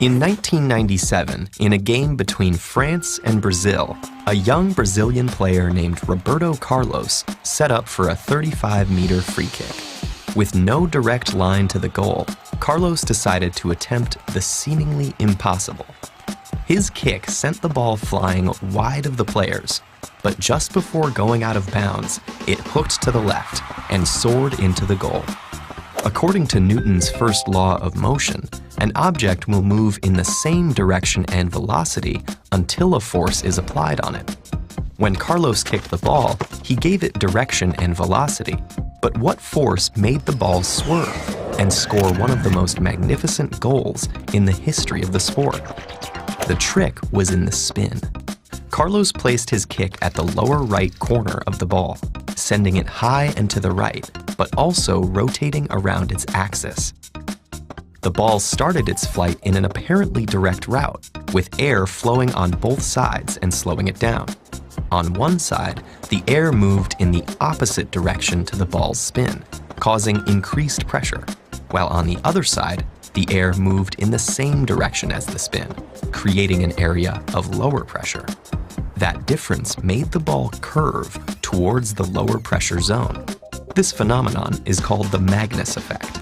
In 1997, in a game between France and Brazil, a young Brazilian player named Roberto Carlos set up for a 35-meter free kick. With no direct line to the goal, Carlos decided to attempt the seemingly impossible. His kick sent the ball flying wide of the players, but just before going out of bounds, it hooked to the left and soared into the goal. According to Newton's first law of motion, an object will move in the same direction and velocity until a force is applied on it. When Carlos kicked the ball, he gave it direction and velocity, but what force made the ball swerve and score one of the most magnificent goals in the history of the sport? The trick was in the spin. Carlos placed his kick at the lower right corner of the ball, sending it high and to the right, but also rotating around its axis. The ball started its flight in an apparently direct route, with air flowing on both sides and slowing it down. On one side, the air moved in the opposite direction to the ball's spin, causing increased pressure, while on the other side, the air moved in the same direction as the spin, creating an area of lower pressure. That difference made the ball curve towards the lower pressure zone. This phenomenon is called the Magnus effect.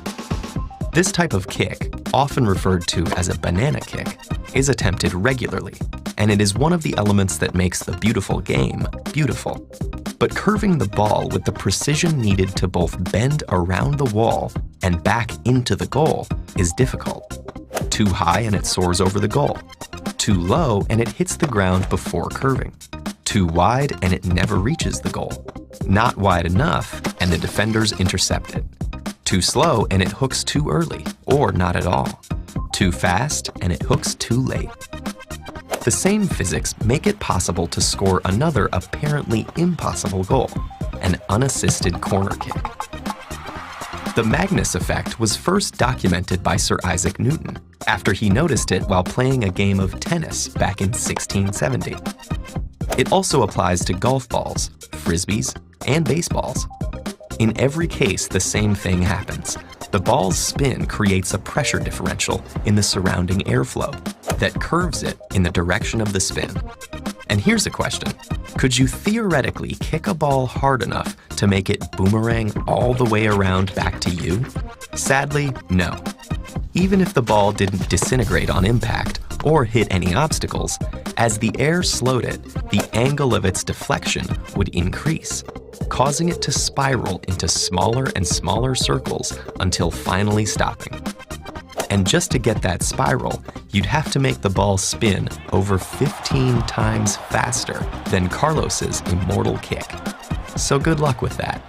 This type of kick, often referred to as a banana kick, is attempted regularly, and it is one of the elements that makes the beautiful game beautiful. But curving the ball with the precision needed to both bend around the wall and back into the goal is difficult. Too high and it soars over the goal. Too low and it hits the ground before curving. Too wide and it never reaches the goal. Not wide enough and the defenders intercept it. Too slow and it hooks too early, or not at all. Too fast and it hooks too late. The same physics make it possible to score another apparently impossible goal, an unassisted corner kick. The Magnus effect was first documented by Sir Isaac Newton after he noticed it while playing a game of tennis back in 1670. It also applies to golf balls, frisbees, and baseballs. In every case, the same thing happens. The ball's spin creates a pressure differential in the surrounding airflow that curves it in the direction of the spin. And here's a question. Could you theoretically kick a ball hard enough to make it boomerang all the way around back to you? Sadly, no. Even if the ball didn't disintegrate on impact or hit any obstacles, as the air slowed it, the angle of its deflection would increase, causing it to spiral into smaller and smaller circles until finally stopping. And just to get that spiral, you'd have to make the ball spin over 15 times faster than Carlos's immortal kick. So good luck with that.